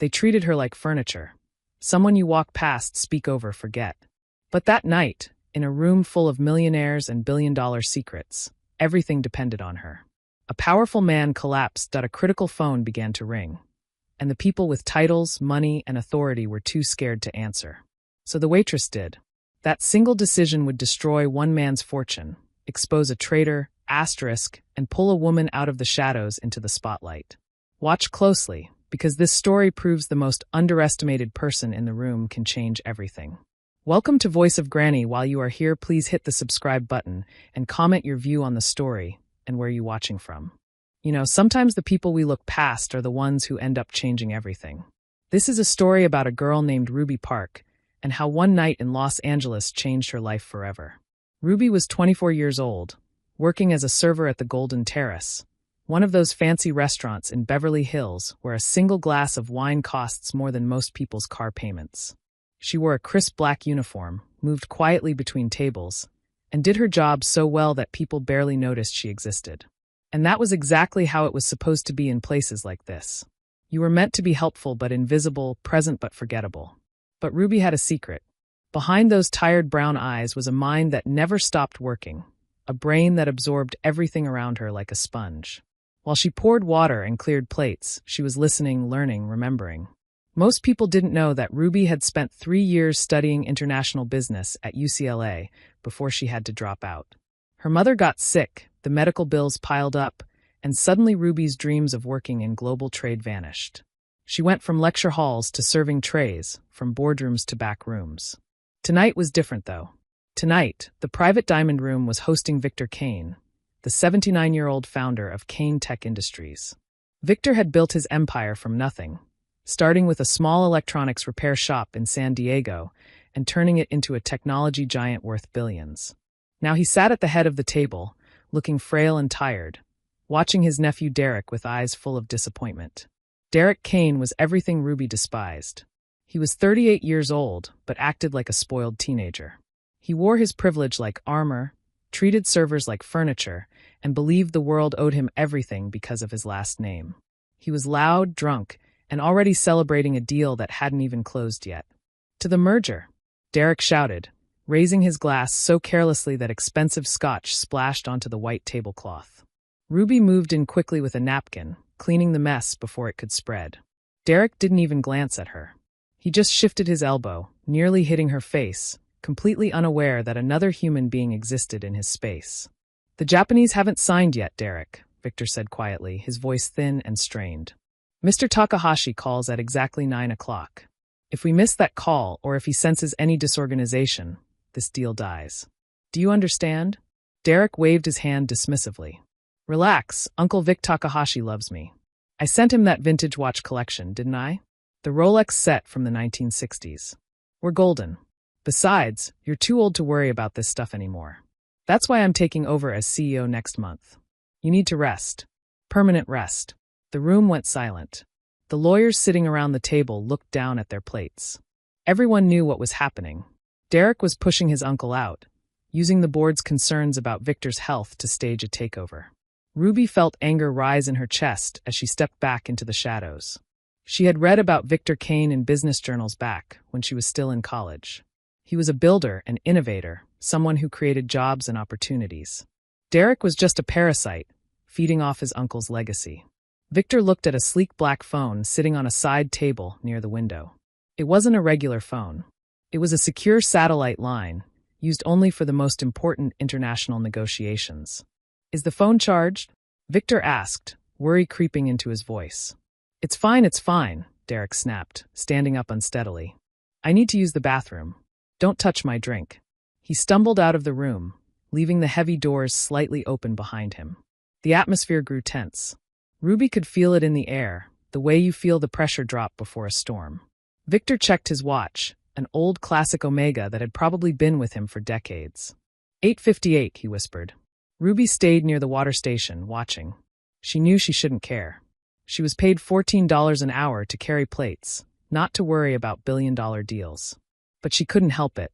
They treated her like furniture. Someone you walk past, speak over, forget. But that night, in a room full of millionaires and billion-dollar secrets, everything depended on her. A powerful man collapsed. A critical phone began to ring, and the people with titles, money, and authority were too scared to answer. So the waitress did. That single decision would destroy one man's fortune, expose a traitor, and pull a woman out of the shadows into the spotlight. Watch closely, because this story proves the most underestimated person in the room can change everything. Welcome to Voice of Granny. While you are here, please hit the subscribe button and comment your view on the story and where you're watching from. Sometimes the people we look past are the ones who end up changing everything. This is a story about a girl named Ruby Park and how one night in Los Angeles changed her life forever. Ruby was 24 years old, working as a server at the Golden Terrace, one of those fancy restaurants in Beverly Hills where a single glass of wine costs more than most people's car payments. She wore a crisp black uniform, moved quietly between tables, and did her job so well that people barely noticed she existed. And that was exactly how it was supposed to be in places like this. You were meant to be helpful but invisible, present but forgettable. But Ruby had a secret. Behind those tired brown eyes was a mind that never stopped working, a brain that absorbed everything around her like a sponge. While she poured water and cleared plates, she was listening, learning, remembering. Most people didn't know that Ruby had spent 3 years studying international business at UCLA before she had to drop out. Her mother got sick, the medical bills piled up, and suddenly Ruby's dreams of working in global trade vanished. She went from lecture halls to serving trays, from boardrooms to back rooms. Tonight was different, though. Tonight, the private diamond room was hosting Victor Kane, the 79-year-old founder of Kane Tech Industries. Victor had built his empire from nothing, starting with a small electronics repair shop in San Diego and turning it into a technology giant worth billions. Now he sat at the head of the table, looking frail and tired, watching his nephew Derek with eyes full of disappointment. Derek Kane was everything Ruby despised. He was 38 years old, but acted like a spoiled teenager. He wore his privilege like armor, treated servers like furniture, and believed the world owed him everything because of his last name. He was loud, drunk, and already celebrating a deal that hadn't even closed yet. "To the merger," Derek shouted, raising his glass so carelessly that expensive scotch splashed onto the white tablecloth. Ruby moved in quickly with a napkin, cleaning the mess before it could spread. Derek didn't even glance at her. He just shifted his elbow, nearly hitting her face, completely unaware that another human being existed in his space. "The Japanese haven't signed yet, Derek," Victor said quietly, his voice thin and strained. "Mr. Takahashi calls at exactly 9 o'clock. If we miss that call or if he senses any disorganization, this deal dies. Do you understand?" Derek waved his hand dismissively. "Relax, Uncle Vic Takahashi loves me. I sent him that vintage watch collection, didn't I? The Rolex set from the 1960s. We're golden. Besides, you're too old to worry about this stuff anymore. That's why I'm taking over as CEO next month. You need to rest. Permanent rest." The room went silent. The lawyers sitting around the table looked down at their plates. Everyone knew what was happening. Derek was pushing his uncle out, using the board's concerns about Victor's health to stage a takeover. Ruby felt anger rise in her chest as she stepped back into the shadows. She had read about Victor Kane in business journals back when she was still in college. He was a builder, an innovator, someone who created jobs and opportunities. Derek was just a parasite, feeding off his uncle's legacy. Victor looked at a sleek black phone sitting on a side table near the window. It wasn't a regular phone. It was a secure satellite line, used only for the most important international negotiations. "Is the phone charged?" Victor asked, worry creeping into his voice. It's fine, Derek snapped, standing up unsteadily. "I need to use the bathroom. Don't touch my drink." He stumbled out of the room, leaving the heavy doors slightly open behind him. The atmosphere grew tense. Ruby could feel it in the air, the way you feel the pressure drop before a storm. Victor checked his watch, an old classic Omega that had probably been with him for decades. 8:58, he whispered. Ruby stayed near the water station, watching. She knew she shouldn't care. She was paid $14 an hour to carry plates, not to worry about billion-dollar deals. But she couldn't help it.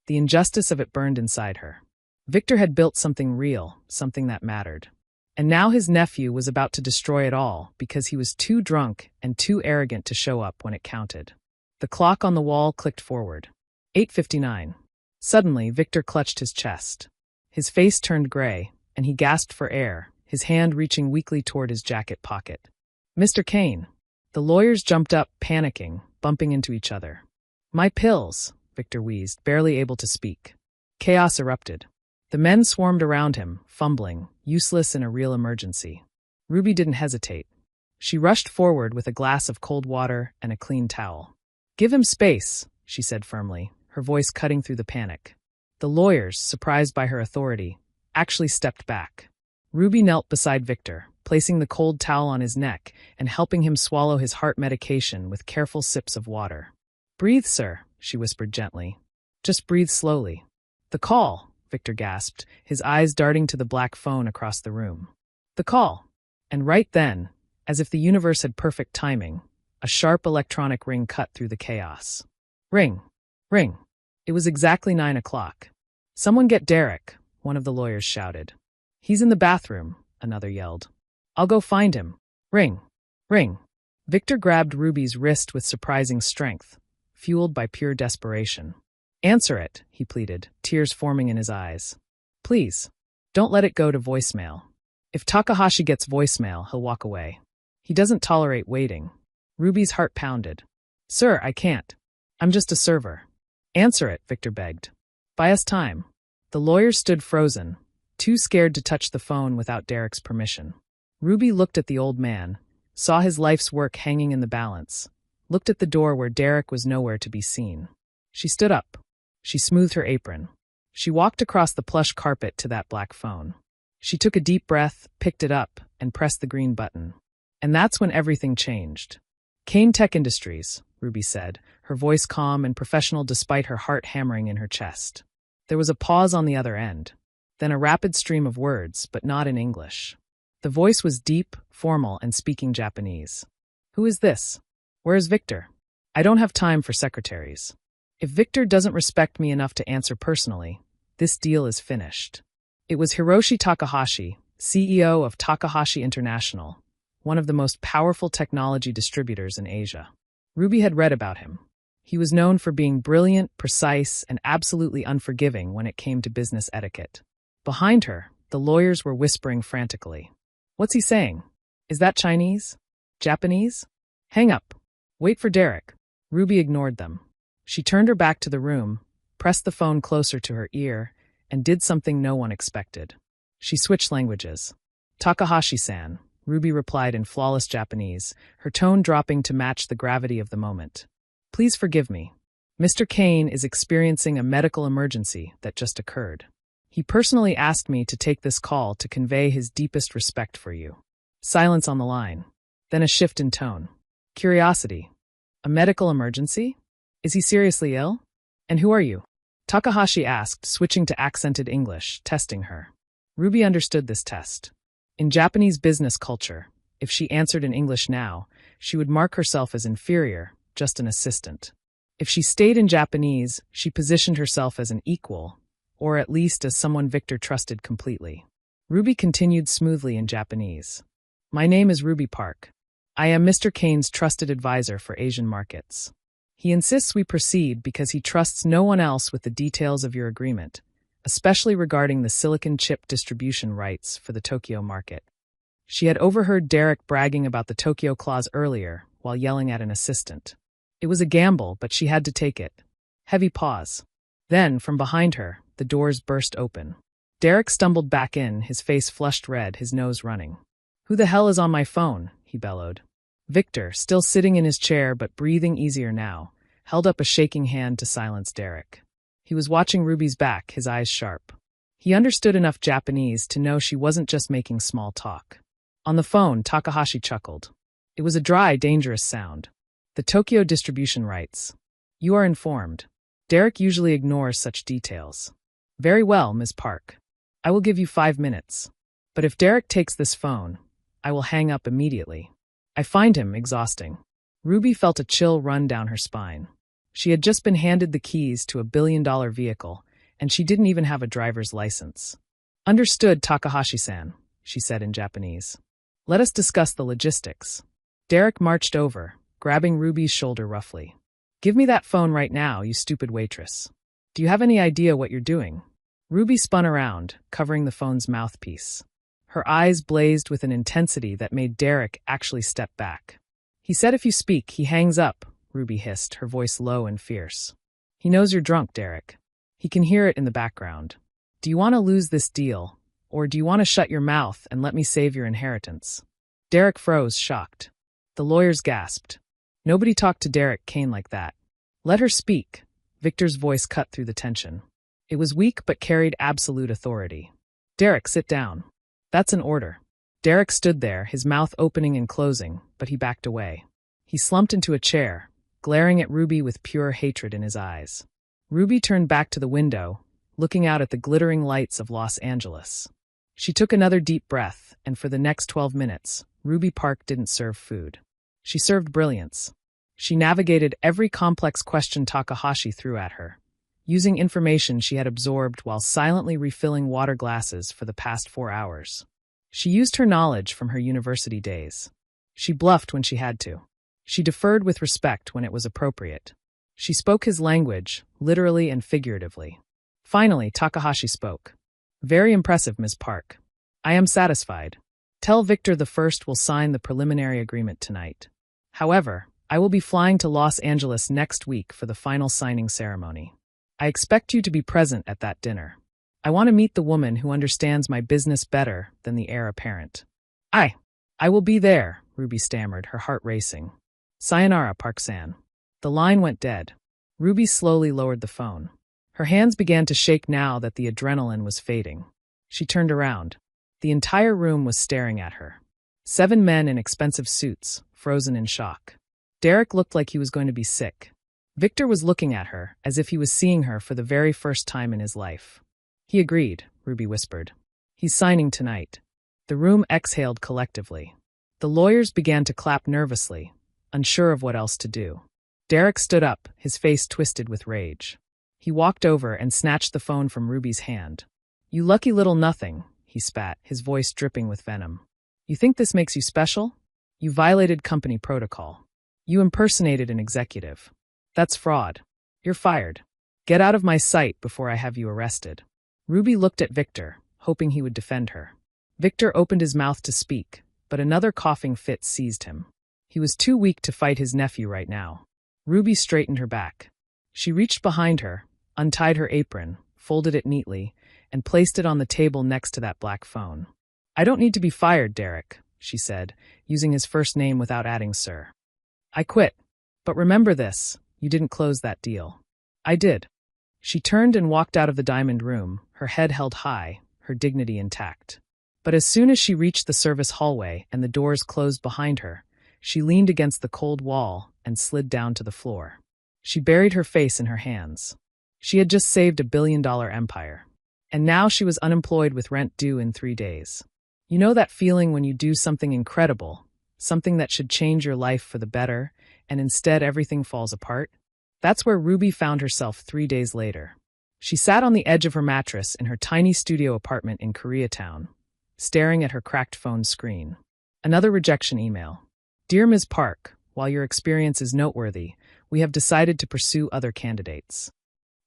The injustice of it burned inside her. Victor had built something real, something that mattered. And now his nephew was about to destroy it all because he was too drunk and too arrogant to show up when it counted. The clock on the wall clicked forward. 8:59. Suddenly, Victor clutched his chest. His face turned gray, and he gasped for air, his hand reaching weakly toward his jacket pocket. "Mr. Kane." The lawyers jumped up, panicking, bumping into each other. "My pills," Victor wheezed, barely able to speak. Chaos erupted. The men swarmed around him, fumbling, useless in a real emergency. Ruby didn't hesitate. She rushed forward with a glass of cold water and a clean towel. "Give him space," she said firmly, her voice cutting through the panic. The lawyers, surprised by her authority, actually stepped back. Ruby knelt beside Victor, placing the cold towel on his neck and helping him swallow his heart medication with careful sips of water. "Breathe, sir," she whispered gently. "Just breathe slowly." "The call," Victor gasped, his eyes darting to the black phone across the room. "The call." And right then, as if the universe had perfect timing, a sharp electronic ring cut through the chaos. "Ring. Ring." It was exactly 9 o'clock. "Someone get Derek," one of the lawyers shouted. "He's in the bathroom," another yelled. "I'll go find him. Ring. Ring." Victor grabbed Ruby's wrist with surprising strength, fueled by pure desperation. "Answer it," he pleaded, tears forming in his eyes. "Please. Don't let it go to voicemail. If Takahashi gets voicemail, he'll walk away. He doesn't tolerate waiting." Ruby's heart pounded. "Sir, I can't. I'm just a server." "Answer it," Victor begged. "Buy us time." The lawyers stood frozen, too scared to touch the phone without Derek's permission. Ruby looked at the old man, saw his life's work hanging in the balance, looked at the door where Derek was nowhere to be seen. She stood up. She smoothed her apron. She walked across the plush carpet to that black phone. She took a deep breath, picked it up, and pressed the green button. And that's when everything changed. "Kane Tech Industries," Ruby said, her voice calm and professional despite her heart hammering in her chest. There was a pause on the other end, then a rapid stream of words, but not in English. The voice was deep, formal, and speaking Japanese. "Who is this? Where is Victor? I don't have time for secretaries. If Victor doesn't respect me enough to answer personally, this deal is finished." It was Hiroshi Takahashi, CEO of Takahashi International, one of the most powerful technology distributors in Asia. Ruby had read about him. He was known for being brilliant, precise, and absolutely unforgiving when it came to business etiquette. Behind her, the lawyers were whispering frantically. "What's he saying? Is that Chinese? Japanese? Hang up. Wait for Derek." Ruby ignored them. She turned her back to the room, pressed the phone closer to her ear, and did something no one expected. She switched languages. "Takahashi-san," Ruby replied in flawless Japanese, her tone dropping to match the gravity of the moment. "Please forgive me. Mr. Kane is experiencing a medical emergency that just occurred. He personally asked me to take this call to convey his deepest respect for you." Silence on the line. Then a shift in tone. Curiosity. "A medical emergency? Is he seriously ill? And who are you?" Takahashi asked, switching to accented English, testing her. Ruby understood this test. In Japanese business culture, if she answered in English now, she would mark herself as inferior, just an assistant. If she stayed in Japanese, she positioned herself as an equal, or at least as someone Victor trusted completely. Ruby continued smoothly in Japanese. "My name is Ruby Park. I am Mr. Kane's trusted advisor for Asian markets. He insists we proceed because he trusts no one else with the details of your agreement, especially regarding the silicon chip distribution rights for the Tokyo market." She had overheard Derek bragging about the Tokyo clause earlier while yelling at an assistant. It was a gamble, but she had to take it. Heavy pause. Then, from behind her, the doors burst open. Derek stumbled back in, his face flushed red, his nose running. "Who the hell is on my phone?" he bellowed. Victor, still sitting in his chair but breathing easier now, held up a shaking hand to silence Derek. He was watching Ruby's back, his eyes sharp. He understood enough Japanese to know she wasn't just making small talk. On the phone, Takahashi chuckled. It was a dry, dangerous sound. "The Tokyo distribution rights. You are informed. Derek usually ignores such details." "Very well, Ms. Park. I will give you 5 minutes. But if Derek takes this phone, I will hang up immediately. I find him exhausting." Ruby felt a chill run down her spine. She had just been handed the keys to a billion-dollar vehicle, and she didn't even have a driver's license. "Understood, Takahashi-san. she said in Japanese. Let us discuss the logistics. Derek marched over, grabbing Ruby's shoulder roughly. Give me that phone right now, you stupid waitress. Do you have any idea what you're doing? Ruby spun around, covering the phone's mouthpiece. Her eyes blazed with an intensity that made Derek actually step back. He said if you speak, he hangs up, Ruby hissed, her voice low and fierce. He knows you're drunk, Derek. He can hear it in the background. Do you want to lose this deal, or do you want to shut your mouth and let me save your inheritance? Derek froze, shocked. The lawyers gasped. Nobody talked to Derek Kane like that. Let her speak. Victor's voice cut through the tension. It was weak but carried absolute authority. Derek, sit down. That's an order. Derek stood there, his mouth opening and closing, but he backed away. He slumped into a chair, glaring at Ruby with pure hatred in his eyes. Ruby turned back to the window, looking out at the glittering lights of Los Angeles. She took another deep breath, and for the next 12 minutes, Ruby Park didn't serve food. She served brilliance. She navigated every complex question Takahashi threw at her, using information she had absorbed while silently refilling water glasses for the past 4 hours. She used her knowledge from her university days. She bluffed when she had to. She deferred with respect when it was appropriate. She spoke his language, literally and figuratively. Finally, Takahashi spoke. Very impressive, Ms. Park. I am satisfied. Tell Victor the First will sign the preliminary agreement tonight. However, I will be flying to Los Angeles next week for the final signing ceremony. I expect you to be present at that dinner. I want to meet the woman who understands my business better than the heir apparent. I will be there, Ruby stammered, her heart racing. Sayonara, Park-san. The line went dead. Ruby slowly lowered the phone. Her hands began to shake now that the adrenaline was fading. She turned around. The entire room was staring at her. 7 men in expensive suits, frozen in shock. Derek looked like he was going to be sick. Victor was looking at her as if he was seeing her for the very first time in his life. He agreed, Ruby whispered. He's signing tonight. The room exhaled collectively. The lawyers began to clap nervously, unsure of what else to do. Derek stood up, his face twisted with rage. He walked over and snatched the phone from Ruby's hand. You lucky little nothing, he spat, his voice dripping with venom. You think this makes you special? You violated company protocol. You impersonated an executive. That's fraud. You're fired. Get out of my sight before I have you arrested. Ruby looked at Victor, hoping he would defend her. Victor opened his mouth to speak, but another coughing fit seized him. He was too weak to fight his nephew right now. Ruby straightened her back. She reached behind her, untied her apron, folded it neatly, and placed it on the table next to that black phone. I don't need to be fired, Derek, she said, using his first name without adding sir. I quit. But remember this, you didn't close that deal. I did. She turned and walked out of the diamond room, her head held high, her dignity intact. But as soon as she reached the service hallway and the doors closed behind her, she leaned against the cold wall and slid down to the floor. She buried her face in her hands. She had just saved $1 billion empire. And now she was unemployed with rent due in 3 days. You know that feeling when you do something incredible, something that should change your life for the better, and instead everything falls apart? That's where Ruby found herself 3 days later. She sat on the edge of her mattress in her tiny studio apartment in Koreatown, staring at her cracked phone screen. Another rejection email. Dear Ms. Park, while your experience is noteworthy, we have decided to pursue other candidates.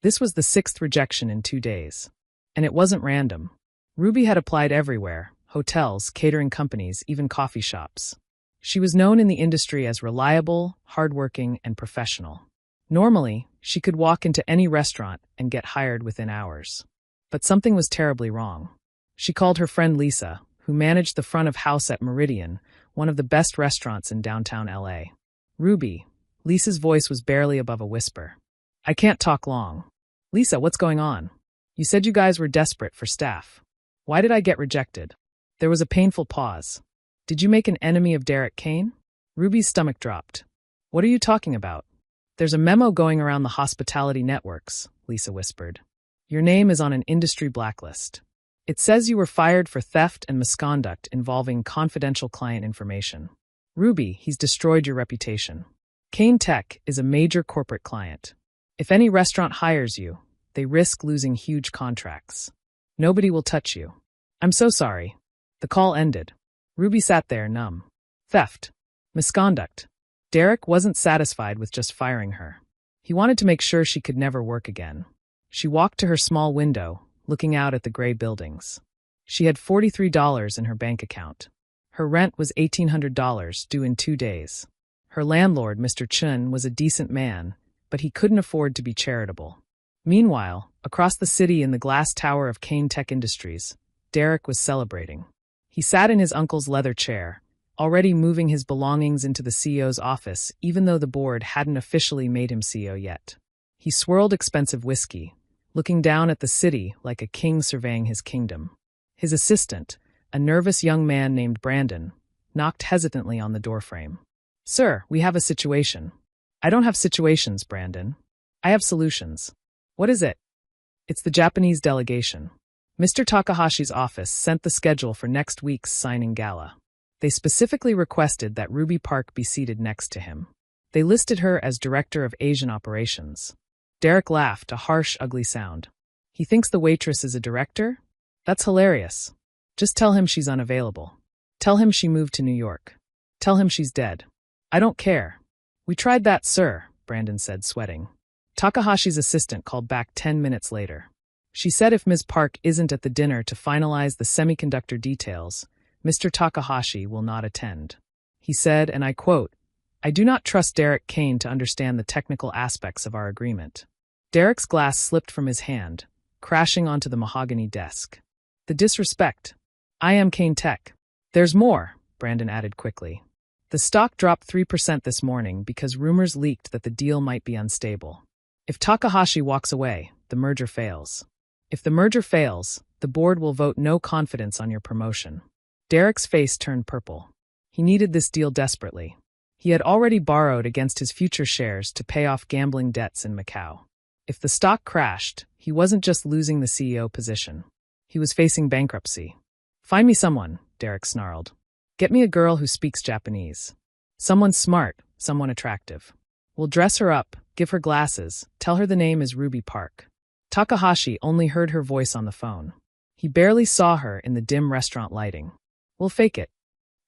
This was the 6th rejection in 2 days. And it wasn't random. Ruby had applied everywhere, hotels, catering companies, even coffee shops. She was known in the industry as reliable, hardworking, and professional. Normally, she could walk into any restaurant and get hired within hours. But something was terribly wrong. She called her friend Lisa, who managed the front of house at Meridian, one of the best restaurants in downtown LA. Ruby, Lisa's voice was barely above a whisper. I can't talk long. Lisa, what's going on? You said you guys were desperate for staff. Why did I get rejected? There was a painful pause. Did you make an enemy of Derek Kane? Ruby's stomach dropped. What are you talking about? There's a memo going around the hospitality networks, Lisa whispered. Your name is on an industry blacklist. It says you were fired for theft and misconduct involving confidential client information. Ruby, he's destroyed your reputation. Kane Tech is a major corporate client. If any restaurant hires you, they risk losing huge contracts. Nobody will touch you. I'm so sorry. The call ended. Ruby sat there, numb. Theft. Misconduct. Derek wasn't satisfied with just firing her. He wanted to make sure she could never work again. She walked to her small window, looking out at the gray buildings. She had $43 in her bank account. Her rent was $1,800, due in 2 days. Her landlord, Mr. Chun, was a decent man, but he couldn't afford to be charitable. Meanwhile, across the city in the glass tower of Kane Tech Industries, Derek was celebrating. He sat in his uncle's leather chair, already moving his belongings into the CEO's office, even though the board hadn't officially made him CEO yet. He swirled expensive whiskey, looking down at the city like a king surveying his kingdom. His assistant, a nervous young man named Brandon, knocked hesitantly on the doorframe. "Sir, we have a situation." "I don't have situations, Brandon. I have solutions." "What is it?" "It's the Japanese delegation. Mr. Takahashi's office sent the schedule for next week's signing gala. They specifically requested that Ruby Park be seated next to him. They listed her as Director of Asian Operations." Derek laughed, a harsh, ugly sound. "He thinks the waitress is a director? That's hilarious. Just tell him she's unavailable. Tell him she moved to New York. Tell him she's dead." "I don't care." "We tried that, sir," Brandon said, sweating. Takahashi's assistant called back 10 minutes later. "She said if Ms. Park isn't at the dinner to finalize the semiconductor details, Mr. Takahashi will not attend." He said, and I quote, "I do not trust Derek Kane to understand the technical aspects of our agreement." Derek's glass slipped from his hand, crashing onto the mahogany desk. "The disrespect. I am Kane Tech." "There's more," Brandon added quickly. "The stock dropped 3% this morning because rumors leaked that the deal might be unstable. If Takahashi walks away, the merger fails. If the merger fails, the board will vote no confidence on your promotion." Derek's face turned purple. He needed this deal desperately. He had already borrowed against his future shares to pay off gambling debts in Macau. If the stock crashed, he wasn't just losing the CEO position. He was facing bankruptcy. "Find me someone," Derek snarled. "Get me a girl who speaks Japanese. Someone smart, someone attractive. We'll dress her up, give her glasses, tell her the name is Ruby Park." Takahashi only heard her voice on the phone. He barely saw her in the dim restaurant lighting. "We'll fake it."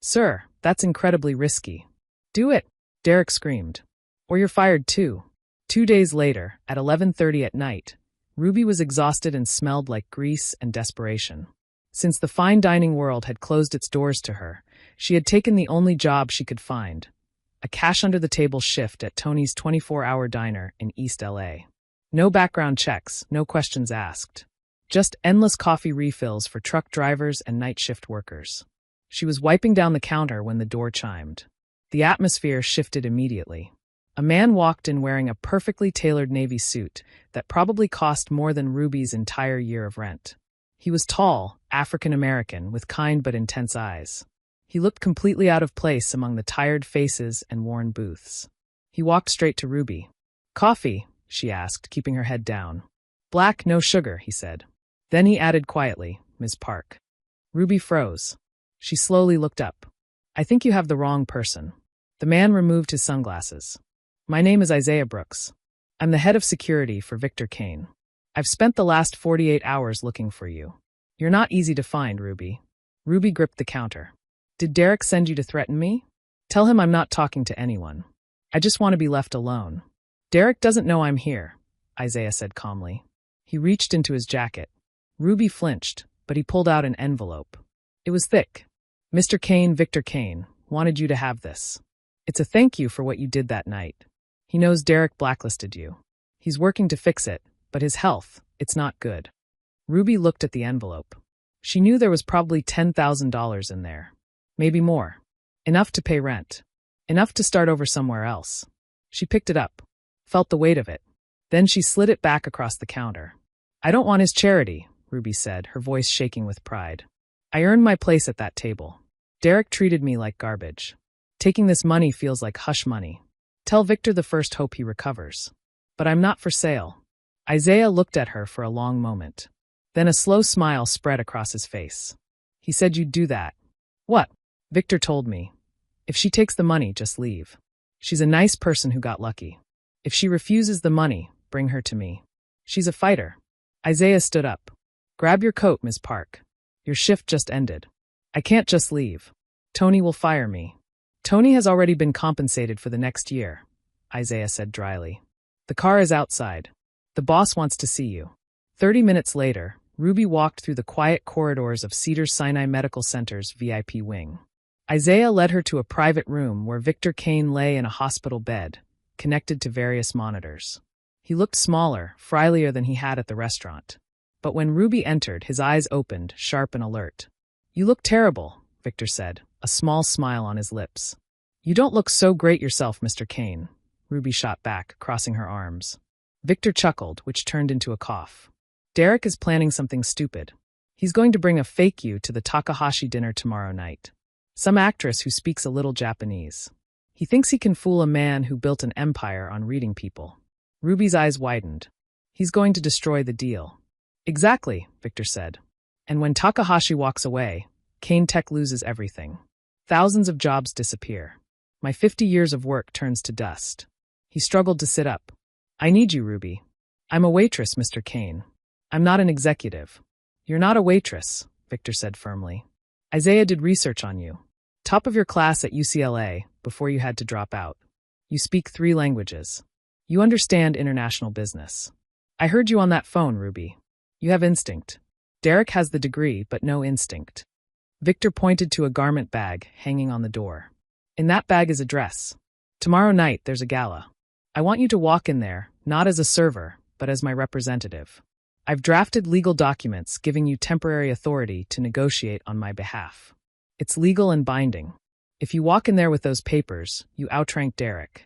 "Sir, that's incredibly risky." "Do it," Derek screamed. "Or you're fired too." 2 days later, at 11:30 at night, Ruby was exhausted and smelled like grease and desperation. Since the fine dining world had closed its doors to her, she had taken the only job she could find, a cash-under-the-table shift at Tony's 24-hour diner in East LA. No background checks, no questions asked. Just endless coffee refills for truck drivers and night shift workers. She was wiping down the counter when the door chimed. The atmosphere shifted immediately. A man walked in wearing a perfectly tailored navy suit that probably cost more than Ruby's entire year of rent. He was tall, African-American, with kind but intense eyes. He looked completely out of place among the tired faces and worn booths. He walked straight to Ruby. "Coffee?" she asked, keeping her head down. "Black, no sugar," he said. Then he added quietly, "Ms. Park." Ruby froze. She slowly looked up. "I think you have the wrong person." The man removed his sunglasses. "My name is Isaiah Brooks. I'm the head of security for Victor Kane. I've spent the last 48 hours looking for you. You're not easy to find, Ruby." Ruby gripped the counter. "Did Derek send you to threaten me? Tell him I'm not talking to anyone. I just want to be left alone." "Derek doesn't know I'm here," Isaiah said calmly. He reached into his jacket. Ruby flinched, but he pulled out an envelope. It was thick. "Mr. Kane, Victor Kane, wanted you to have this. It's a thank you for what you did that night. He knows Derek blacklisted you. He's working to fix it, but his health, it's not good." Ruby looked at the envelope. She knew there was probably $10,000 in there. Maybe more. Enough to pay rent. Enough to start over somewhere else. She picked it up, felt the weight of it. Then she slid it back across the counter. "I don't want his charity," Ruby said, her voice shaking with pride. "I earned my place at that table. Derek treated me like garbage. Taking this money feels like hush money. Tell Victor the first hope he recovers. But I'm not for sale." Isaiah looked at her for a long moment. Then a slow smile spread across his face. "He said you'd do that." "What?" "Victor told me. If she takes the money, just leave. She's a nice person who got lucky. If she refuses the money, bring her to me. She's a fighter." Isaiah stood up. "Grab your coat, Ms. Park. Your shift just ended." I can't just leave. Tony will fire me. Tony has already been compensated for the next year, Isaiah said dryly. The car is outside. The boss wants to see you. 30 minutes later, Ruby walked through the quiet corridors of Cedars-Sinai Medical Center's VIP wing. Isaiah led her to a private room where Victor Kane lay in a hospital bed, connected to various monitors. He looked smaller, frielier than he had at the restaurant. But when Ruby entered, his eyes opened, sharp and alert. You look terrible, Victor said, a small smile on his lips. You don't look so great yourself, Mr. Kane, Ruby shot back, crossing her arms. Victor chuckled, which turned into a cough. Derek is planning something stupid. He's going to bring a fake you to the Takahashi dinner tomorrow night. Some actress who speaks a little Japanese. He thinks he can fool a man who built an empire on reading people. Ruby's eyes widened. He's going to destroy the deal. Exactly, Victor said. And when Takahashi walks away, Kane Tech loses everything. Thousands of jobs disappear. My 50 years of work turns to dust. He struggled to sit up. I need you, Ruby. I'm a waitress, Mr. Kane. I'm not an executive. You're not a waitress, Victor said firmly. Isaiah did research on you. Top of your class at UCLA before you had to drop out. You speak 3 languages. You understand international business. I heard you on that phone, Ruby. You have instinct. Derek has the degree, but no instinct. Victor pointed to a garment bag hanging on the door. In that bag is a dress. Tomorrow night there's a gala. I want you to walk in there, not as a server, but as my representative. I've drafted legal documents giving you temporary authority to negotiate on my behalf. It's legal and binding. If you walk in there with those papers, you outrank Derek.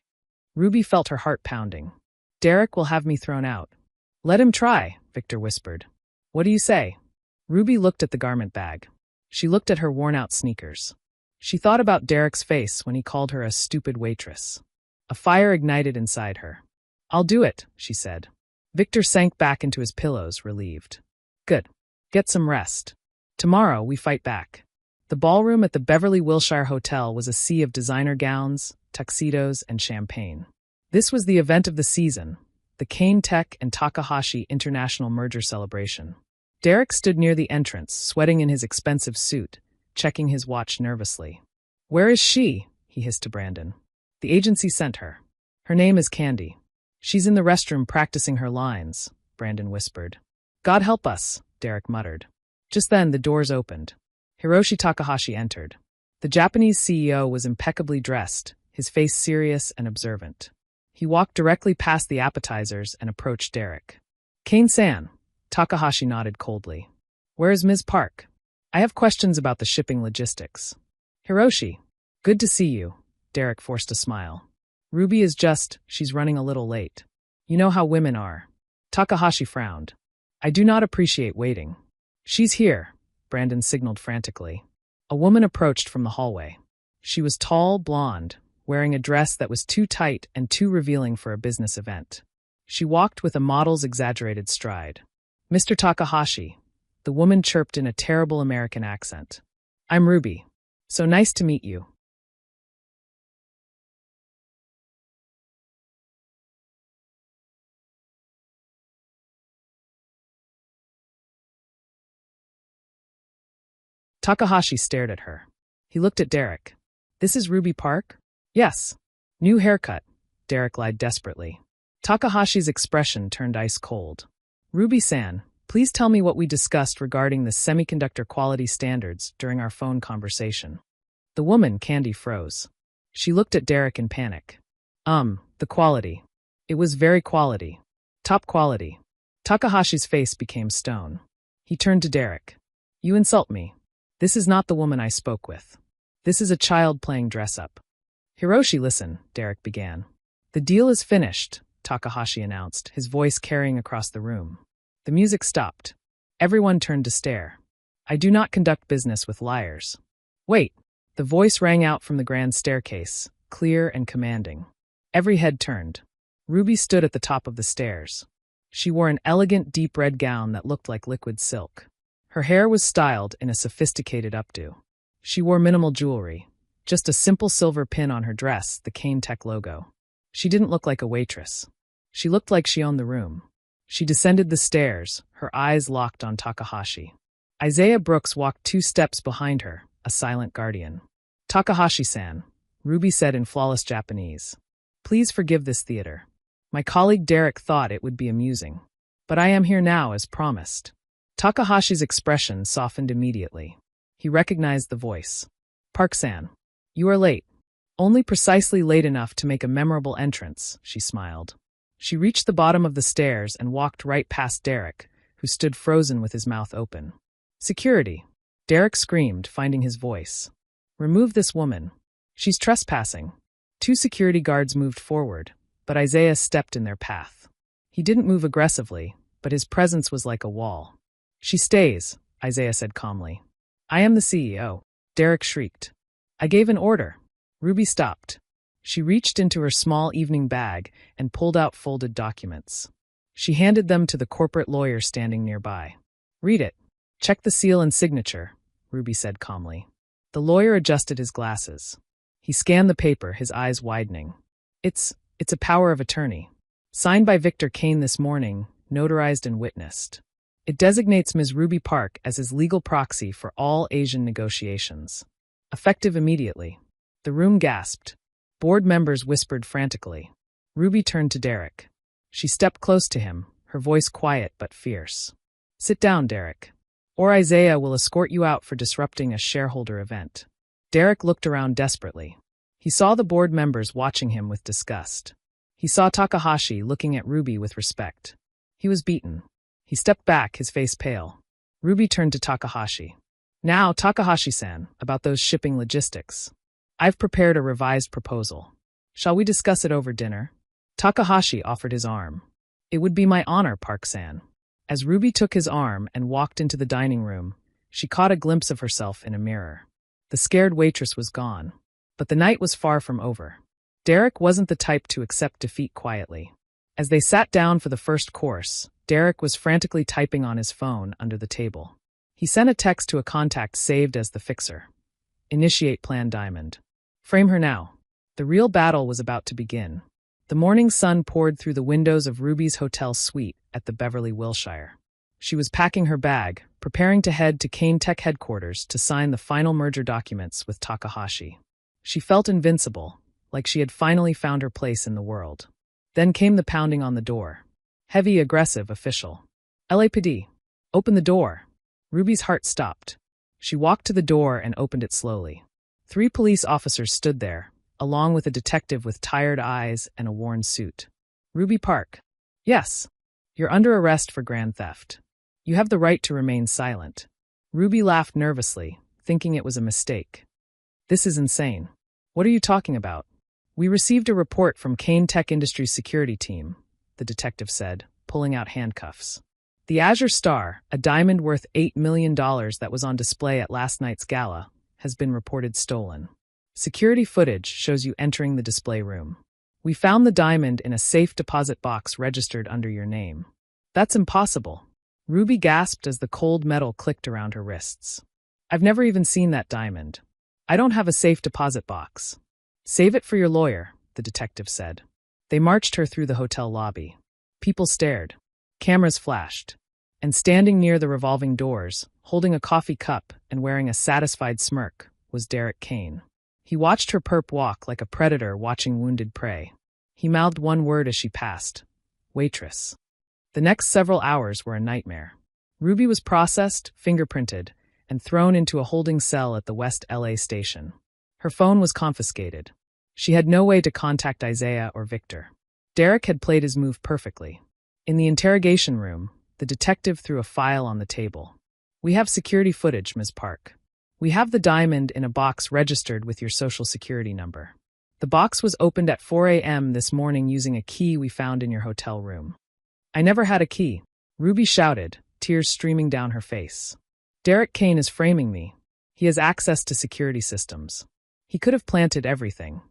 Ruby felt her heart pounding. Derek will have me thrown out. Let him try, Victor whispered. What do you say? Ruby looked at the garment bag. She looked at her worn-out sneakers. She thought about Derek's face when he called her a stupid waitress. A fire ignited inside her. I'll do it, she said. Victor sank back into his pillows, relieved. Good. Get some rest. Tomorrow we fight back. The ballroom at the Beverly Wilshire Hotel was a sea of designer gowns, tuxedos, and champagne. This was the event of the season, the Kane Tech and Takahashi International Merger Celebration. Derek stood near the entrance, sweating in his expensive suit, checking his watch nervously. Where is she? He hissed to Brandon. The agency sent her. Her name is Candy. She's in the restroom practicing her lines, Brandon whispered. God help us, Derek muttered. Just then the doors opened. Hiroshi Takahashi entered. The Japanese CEO was impeccably dressed, his face serious and observant. He walked directly past the appetizers and approached Derek. Kane-san, Takahashi nodded coldly. Where is Ms. Park? I have questions about the shipping logistics. Hiroshi, good to see you, Derek forced a smile. Ruby is she's running a little late. You know how women are. Takahashi frowned. I do not appreciate waiting. She's here, Brandon signaled frantically. A woman approached from the hallway. She was tall, blonde, wearing a dress that was too tight and too revealing for a business event. She walked with a model's exaggerated stride. Mr. Takahashi, the woman chirped in a terrible American accent. I'm Ruby. So nice to meet you. Takahashi stared at her. He looked at Derek. This is Ruby Park? Yes. New haircut, Derek lied desperately. Takahashi's expression turned ice cold. Ruby-san, please tell me what we discussed regarding the semiconductor quality standards during our phone conversation. The woman, Candy, froze. She looked at Derek in panic. The quality. It was very quality. Top quality. Takahashi's face became stone. He turned to Derek. You insult me. This is not the woman I spoke with. This is a child playing dress-up. Hiroshi, listen, Derek began. The deal is finished, Takahashi announced, his voice carrying across the room. The music stopped. Everyone turned to stare. I do not conduct business with liars. Wait. The voice rang out from the grand staircase, clear and commanding. Every head turned. Ruby stood at the top of the stairs. She wore an elegant deep red gown that looked like liquid silk. Her hair was styled in a sophisticated updo. She wore minimal jewelry, just a simple silver pin on her dress, the Kane Tech logo. She didn't look like a waitress. She looked like she owned the room. She descended the stairs, her eyes locked on Takahashi. Isaiah Brooks walked 2 steps behind her, a silent guardian. Takahashi-san, Ruby said in flawless Japanese. Please forgive this theater. My colleague Derek thought it would be amusing. But I am here now as promised. Takahashi's expression softened immediately. He recognized the voice. Park-san. You are late. Only precisely late enough to make a memorable entrance, she smiled. She reached the bottom of the stairs and walked right past Derek, who stood frozen with his mouth open. Security. Derek screamed, finding his voice. Remove this woman. She's trespassing. 2 security guards moved forward, but Isaiah stepped in their path. He didn't move aggressively, but his presence was like a wall. She stays, Isaiah said calmly. I am the CEO. Derek shrieked. I gave an order. Ruby stopped. She reached into her small evening bag and pulled out folded documents. She handed them to the corporate lawyer standing nearby. Read it. Check the seal and signature, Ruby said calmly. The lawyer adjusted his glasses. He scanned the paper, his eyes widening. It's a power of attorney. Signed by Victor Kane this morning, notarized and witnessed. It designates Ms. Ruby Park as his legal proxy for all Asian negotiations. Effective immediately. The room gasped. Board members whispered frantically. Ruby turned to Derek. She stepped close to him, her voice quiet but fierce. Sit down, Derek. Or Isaiah will escort you out for disrupting a shareholder event. Derek looked around desperately. He saw the board members watching him with disgust. He saw Takahashi looking at Ruby with respect. He was beaten. He stepped back, his face pale. Ruby turned to Takahashi. Now, Takahashi-san, about those shipping logistics. I've prepared a revised proposal. Shall we discuss it over dinner? Takahashi offered his arm. It would be my honor, Park-san. As Ruby took his arm and walked into the dining room, she caught a glimpse of herself in a mirror. The scared waitress was gone. But the night was far from over. Derek wasn't the type to accept defeat quietly. As they sat down for the first course, Derek was frantically typing on his phone under the table. He sent a text to a contact saved as the fixer. Initiate Plan Diamond. Frame her now. The real battle was about to begin. The morning sun poured through the windows of Ruby's hotel suite at the Beverly Wilshire. She was packing her bag, preparing to head to Kane Tech headquarters to sign the final merger documents with Takahashi. She felt invincible, like she had finally found her place in the world. Then came the pounding on the door. Heavy, aggressive, official. LAPD. Open the door. Ruby's heart stopped. She walked to the door and opened it slowly. 3 police officers stood there, along with a detective with tired eyes and a worn suit. Ruby Park. Yes. You're under arrest for grand theft. You have the right to remain silent. Ruby laughed nervously, thinking it was a mistake. This is insane. What are you talking about? We received a report from Kane Tech Industries security team, the detective said, pulling out handcuffs. The Azure Star, a diamond worth $8 million that was on display at last night's gala, has been reported stolen. Security footage shows you entering the display room. We found the diamond in a safe deposit box registered under your name. That's impossible. Ruby gasped as the cold metal clicked around her wrists. I've never even seen that diamond. I don't have a safe deposit box. Save it for your lawyer, the detective said. They marched her through the hotel lobby. People stared. Cameras flashed. And standing near the revolving doors, holding a coffee cup and wearing a satisfied smirk, was Derek Kane. He watched her perp walk like a predator watching wounded prey. He mouthed one word as she passed. Waitress. The next several hours were a nightmare. Ruby was processed, fingerprinted, and thrown into a holding cell at the West LA station. Her phone was confiscated. She had no way to contact Isaiah or Victor. Derek had played his move perfectly. In the interrogation room, the detective threw a file on the table. We have security footage, Ms. Park. We have the diamond in a box registered with your social security number. The box was opened at 4 a.m. this morning using a key we found in your hotel room. I never had a key, Ruby shouted, tears streaming down her face. Derek Kane is framing me. He has access to security systems. He could have planted everything.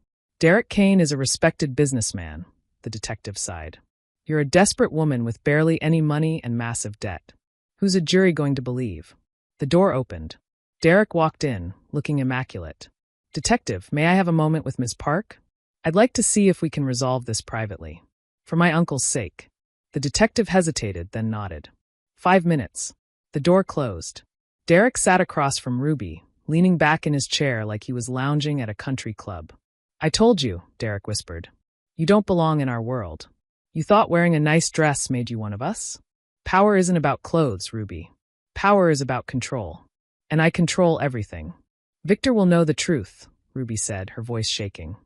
Derek Kane is a respected businessman, the detective sighed. You're a desperate woman with barely any money and massive debt. Who's a jury going to believe? The door opened. Derek walked in, looking immaculate. Detective, may I have a moment with Ms. Park? I'd like to see if we can resolve this privately. For my uncle's sake. The detective hesitated, then nodded. 5 minutes. The door closed. Derek sat across from Ruby, leaning back in his chair like he was lounging at a country club. "I told you," Derek whispered. "You don't belong in our world. You thought wearing a nice dress made you one of us? Power isn't about clothes, Ruby. Power is about control. And I control everything." "Victor will know the truth," Ruby said, her voice shaking.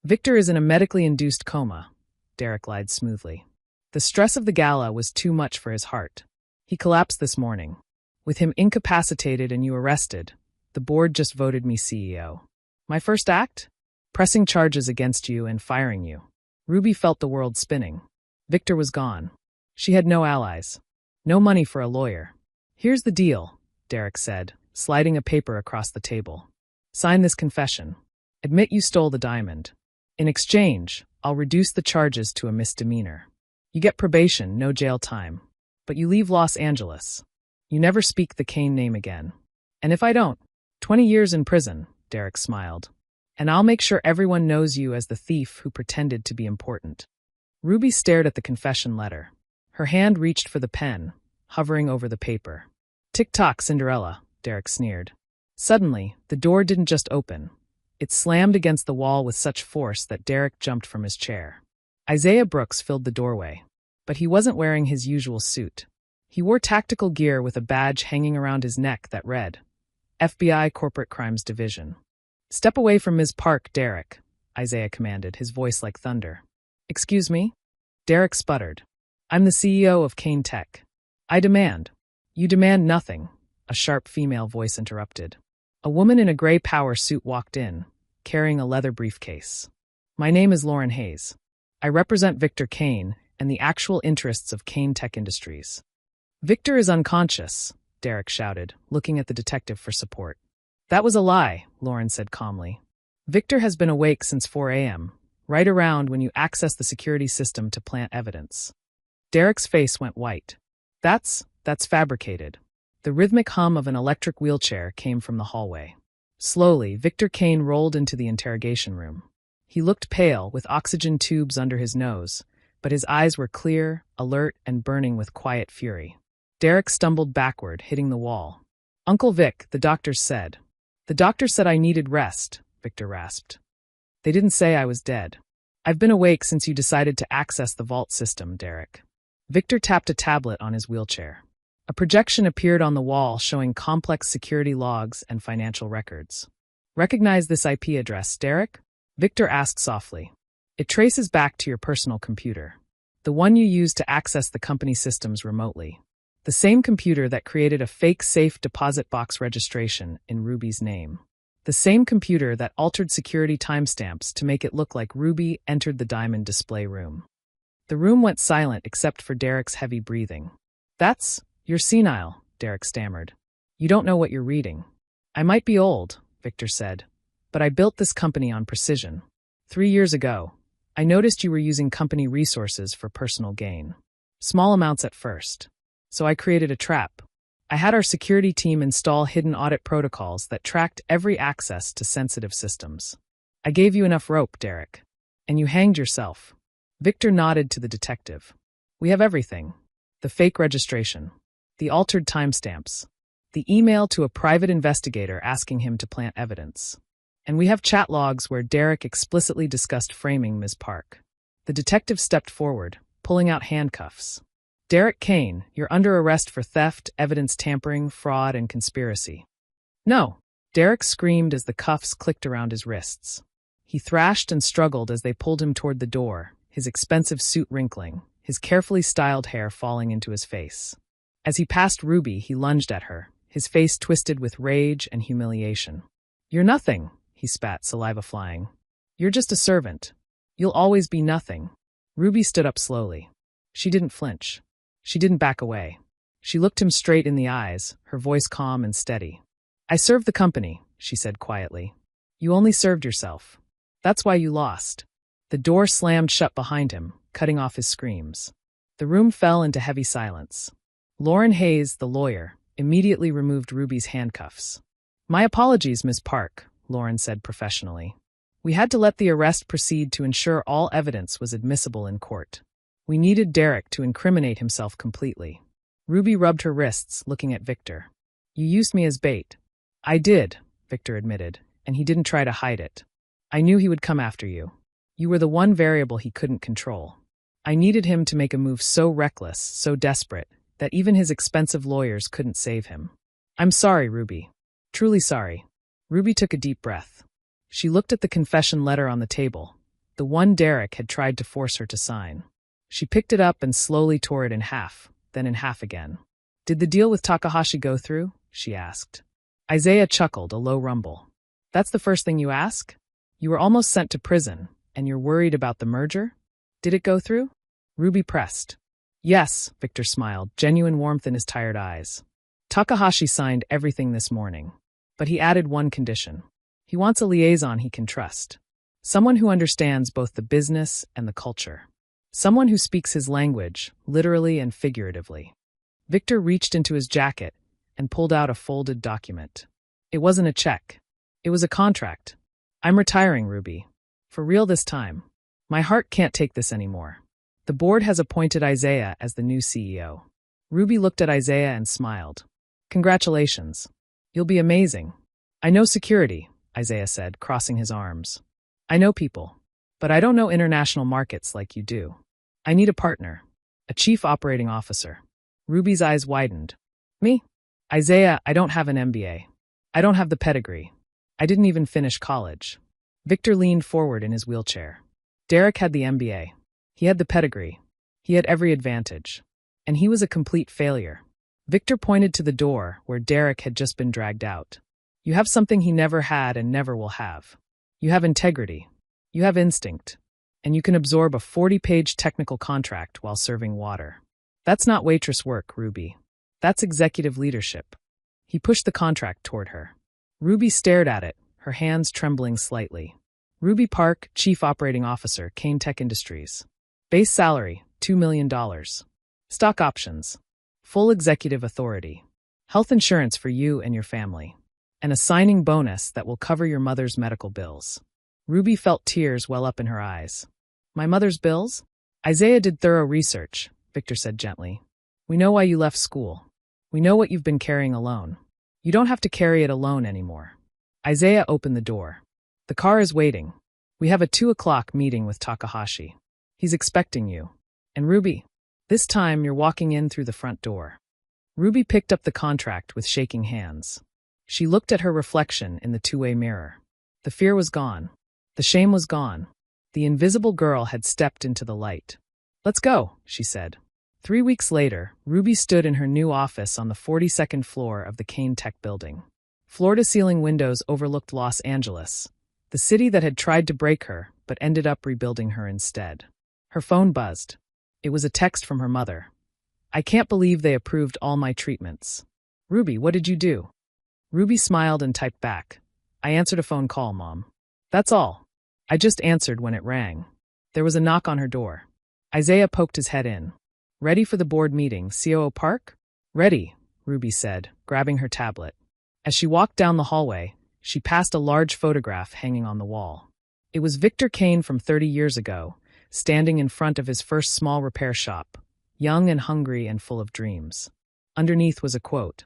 "Victor is in a medically induced coma," Derek lied smoothly. "The stress of the gala was too much for his heart. He collapsed this morning. With him incapacitated and you arrested, the board just voted me CEO. My first act? Pressing charges against you and firing you." Ruby felt the world spinning. Victor was gone. She had no allies. No money for a lawyer. "Here's the deal," Derek said, sliding a paper across the table. "Sign this confession. Admit you stole the diamond. In exchange, I'll reduce the charges to a misdemeanor. You get probation, no jail time. But you leave Los Angeles. You never speak the Kane name again. And if I don't, 20 years in prison," Derek smiled. "And I'll make sure everyone knows you as the thief who pretended to be important." Ruby stared at the confession letter. Her hand reached for the pen, hovering over the paper. "Tick-tock, Cinderella," Derek sneered. Suddenly, the door didn't just open. It slammed against the wall with such force that Derek jumped from his chair. Isaiah Brooks filled the doorway. But he wasn't wearing his usual suit. He wore tactical gear with a badge hanging around his neck that read, FBI Corporate Crimes Division. "Step away from Ms. Park, Derek," Isaiah commanded, his voice like thunder. "Excuse me?" Derek sputtered. "I'm the CEO of Kane Tech. I demand." "You demand nothing," a sharp female voice interrupted. A woman in a gray power suit walked in, carrying a leather briefcase. "My name is Lauren Hayes. I represent Victor Kane and the actual interests of Kane Tech Industries." "Victor is unconscious," Derek shouted, looking at the detective for support. "That was a lie," Lauren said calmly. "Victor has been awake since 4 a.m., right around when you access the security system to plant evidence." Derek's face went white. That's fabricated." The rhythmic hum of an electric wheelchair came from the hallway. Slowly, Victor Kane rolled into the interrogation room. He looked pale, with oxygen tubes under his nose, but his eyes were clear, alert, and burning with quiet fury. Derek stumbled backward, hitting the wall. "Uncle Vic, the doctors said." "The doctor said I needed rest," Victor rasped. "They didn't say I was dead. I've been awake since you decided to access the vault system, Derek." Victor tapped a tablet on his wheelchair. A projection appeared on the wall showing complex security logs and financial records. "Recognize this IP address, Derek?" Victor asked softly. "It traces back to your personal computer. The one you used to access the company systems remotely. The same computer that created a fake safe deposit box registration in Ruby's name. The same computer that altered security timestamps to make it look like Ruby entered the diamond display room." The room went silent except for Derek's heavy breathing. You're senile," Derek stammered. "You don't know what you're reading." "I might be old," Victor said, "but I built this company on precision. 3 years ago, I noticed you were using company resources for personal gain. Small amounts at first. So I created a trap. I had our security team install hidden audit protocols that tracked every access to sensitive systems. I gave you enough rope, Derek. And you hanged yourself." Victor nodded to the detective. "We have everything. The fake registration. The altered timestamps. The email to a private investigator asking him to plant evidence. And we have chat logs where Derek explicitly discussed framing Ms. Park." The detective stepped forward, pulling out handcuffs. "Derek Kane, you're under arrest for theft, evidence tampering, fraud, and conspiracy." "No!" Derek screamed as the cuffs clicked around his wrists. He thrashed and struggled as they pulled him toward the door, his expensive suit wrinkling, his carefully styled hair falling into his face. As he passed Ruby, he lunged at her, his face twisted with rage and humiliation. "You're nothing," he spat, saliva flying. "You're just a servant. You'll always be nothing." Ruby stood up slowly. She didn't flinch. She didn't back away. She looked him straight in the eyes, her voice calm and steady. "I served the company," she said quietly. "You only served yourself. That's why you lost." The door slammed shut behind him, cutting off his screams. The room fell into heavy silence. Lauren Hayes, the lawyer, immediately removed Ruby's handcuffs. "My apologies, Ms. Park," Lauren said professionally. "We had to let the arrest proceed to ensure all evidence was admissible in court. We needed Derek to incriminate himself completely." Ruby rubbed her wrists, looking at Victor. "You used me as bait." "I did," Victor admitted, and he didn't try to hide it. I knew he would come after you. You were the one variable he couldn't control. I needed him to make a move so reckless, so desperate, that even his expensive lawyers couldn't save him. I'm sorry, Ruby. Truly sorry. Ruby took a deep breath. She looked at the confession letter on the table, the one Derek had tried to force her to sign. She picked it up and slowly tore it in half, then in half again. Did the deal with Takahashi go through? She asked. Isaiah chuckled, a low rumble. That's the first thing you ask? You were almost sent to prison, and you're worried about the merger? Did it go through? Ruby pressed. Yes, Victor smiled, genuine warmth in his tired eyes. Takahashi signed everything this morning, but he added one condition. He wants a liaison he can trust. Someone who understands both the business and the culture. Someone who speaks his language, literally and figuratively. Victor reached into his jacket and pulled out a folded document. It wasn't a check. It was a contract. I'm retiring, Ruby. For real this time. My heart can't take this anymore. The board has appointed Isaiah as the new CEO. Ruby looked at Isaiah and smiled. Congratulations. You'll be amazing. I know security, Isaiah said, crossing his arms. I know people, but I don't know international markets like you do. I need a partner, a chief operating officer. Ruby's eyes widened. Me? Isaiah, I don't have an MBA. I don't have the pedigree. I didn't even finish college. Victor leaned forward in his wheelchair. Derek had the MBA. He had the pedigree. He had every advantage. And he was a complete failure. Victor pointed to the door where Derek had just been dragged out. You have something he never had and never will have. You have integrity. You have instinct. And you can absorb a 40-page technical contract while serving water. That's not waitress work, Ruby. That's executive leadership. He pushed the contract toward her. Ruby stared at it, her hands trembling slightly. Ruby Park, Chief Operating Officer, Kane Tech Industries. Base salary, $2 million. Stock options. Full executive authority. Health insurance for you and your family. And a signing bonus that will cover your mother's medical bills. Ruby felt tears well up in her eyes. My mother's bills? Isaiah did thorough research, Victor said gently. We know why you left school. We know what you've been carrying alone. You don't have to carry it alone anymore. Isaiah opened the door. The car is waiting. We have a 2:00 meeting with Takahashi. He's expecting you. And Ruby, this time you're walking in through the front door. Ruby picked up the contract with shaking hands. She looked at her reflection in the two-way mirror. The fear was gone. The shame was gone. The invisible girl had stepped into the light. Let's go, she said. 3 weeks later, Ruby stood in her new office on the 42nd floor of the Kane Tech building. Floor-to-ceiling windows overlooked Los Angeles, the city that had tried to break her but ended up rebuilding her instead. Her phone buzzed. It was a text from her mother. I can't believe they approved all my treatments. Ruby, what did you do? Ruby smiled and typed back. I answered a phone call, Mom. That's all. I just answered when it rang. There was a knock on her door. Isaiah poked his head in. Ready for the board meeting, COO Park? Ready, Ruby said, grabbing her tablet. As she walked down the hallway, she passed a large photograph hanging on the wall. It was Victor Kane from 30 years ago, standing in front of his first small repair shop, young and hungry and full of dreams. Underneath was a quote.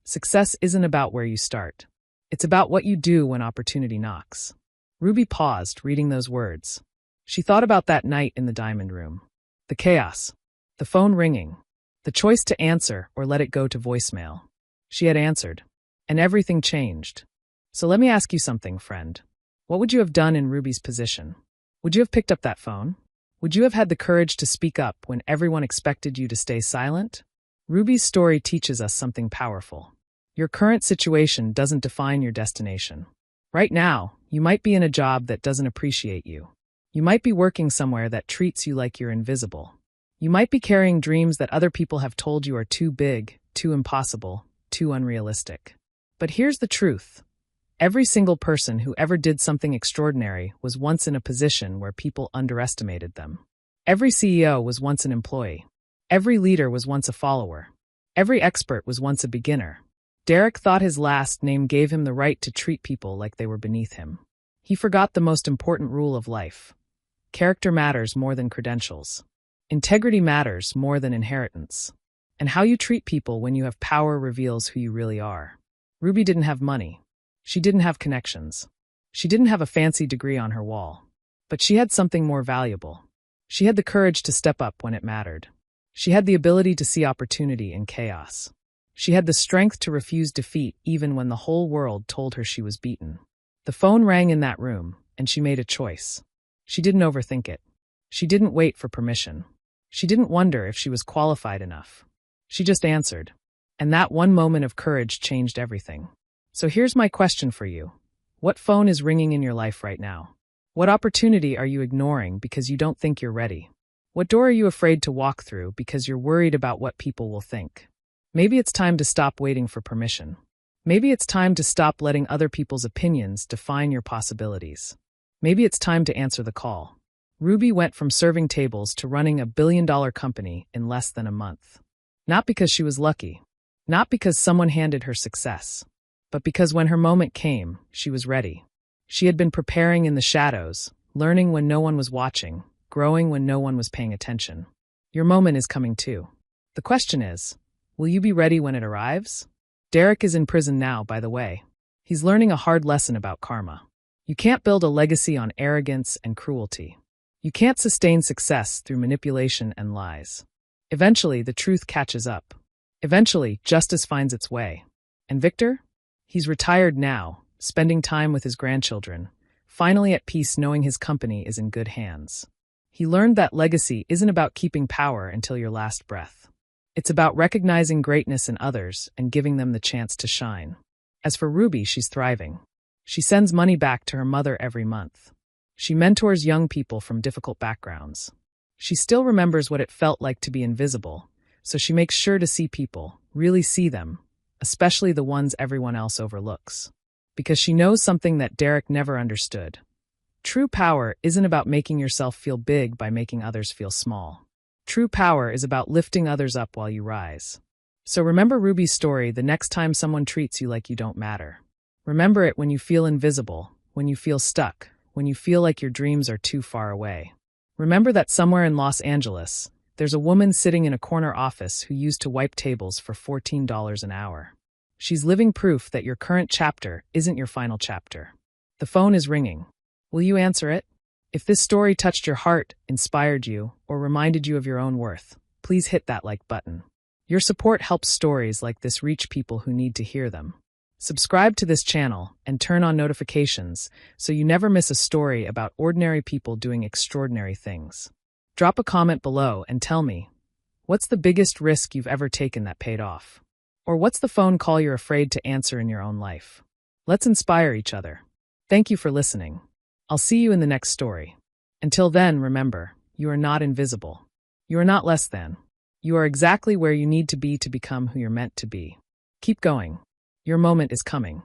Success isn't about where you start. It's about what you do when opportunity knocks. Ruby paused, reading those words. She thought about that night in the diamond room. The chaos. The phone ringing. The choice to answer or let it go to voicemail. She had answered. And everything changed. So let me ask you something, friend. What would you have done in Ruby's position? Would you have picked up that phone? Would you have had the courage to speak up when everyone expected you to stay silent? Ruby's story teaches us something powerful. Your current situation doesn't define your destination. Right now, you might be in a job that doesn't appreciate you. You might be working somewhere that treats you like you're invisible. You might be carrying dreams that other people have told you are too big, too impossible, too unrealistic. But here's the truth. Every single person who ever did something extraordinary was once in a position where people underestimated them. Every CEO was once an employee. Every leader was once a follower. Every expert was once a beginner. Derek thought his last name gave him the right to treat people like they were beneath him. He forgot the most important rule of life. Character matters more than credentials. Integrity matters more than inheritance. And how you treat people when you have power reveals who you really are. Ruby didn't have money. She didn't have connections. She didn't have a fancy degree on her wall. But she had something more valuable. She had the courage to step up when it mattered. She had the ability to see opportunity in chaos. She had the strength to refuse defeat even when the whole world told her she was beaten. The phone rang in that room, and she made a choice. She didn't overthink it. She didn't wait for permission. She didn't wonder if she was qualified enough. She just answered. And that one moment of courage changed everything. So here's my question for you. What phone is ringing in your life right now? What opportunity are you ignoring because you don't think you're ready? What door are you afraid to walk through because you're worried about what people will think? Maybe it's time to stop waiting for permission. Maybe it's time to stop letting other people's opinions define your possibilities. Maybe it's time to answer the call. Ruby went from serving tables to running a billion-dollar company in less than a month. Not because she was lucky. Not because someone handed her success. But because when her moment came, she was ready. She had been preparing in the shadows, learning when no one was watching, growing when no one was paying attention. Your moment is coming too. The question is, will you be ready when it arrives? Derek is in prison now, by the way. He's learning a hard lesson about karma. You can't build a legacy on arrogance and cruelty. You can't sustain success through manipulation and lies. Eventually, the truth catches up. Eventually, justice finds its way. And Victor? He's retired now, spending time with his grandchildren, finally at peace knowing his company is in good hands. He learned that legacy isn't about keeping power until your last breath. It's about recognizing greatness in others and giving them the chance to shine. As for Ruby, she's thriving. She sends money back to her mother every month. She mentors young people from difficult backgrounds. She still remembers what it felt like to be invisible, so she makes sure to see people, really see them, especially the ones everyone else overlooks. Because she knows something that Derek never understood. True power isn't about making yourself feel big by making others feel small. True power is about lifting others up while you rise. So remember Ruby's story the next time someone treats you like you don't matter. Remember it when you feel invisible, when you feel stuck, when you feel like your dreams are too far away. Remember that somewhere in Los Angeles, there's a woman sitting in a corner office who used to wipe tables for $14 an hour. She's living proof that your current chapter isn't your final chapter. The phone is ringing. Will you answer it? If this story touched your heart, inspired you, or reminded you of your own worth, please hit that like button. Your support helps stories like this reach people who need to hear them. Subscribe to this channel and turn on notifications so you never miss a story about ordinary people doing extraordinary things. Drop a comment below and tell me, what's the biggest risk you've ever taken that paid off? Or what's the phone call you're afraid to answer in your own life? Let's inspire each other. Thank you for listening. I'll see you in the next story. Until then, remember, you are not invisible. You are not less than. You are exactly where you need to be to become who you're meant to be. Keep going. Your moment is coming.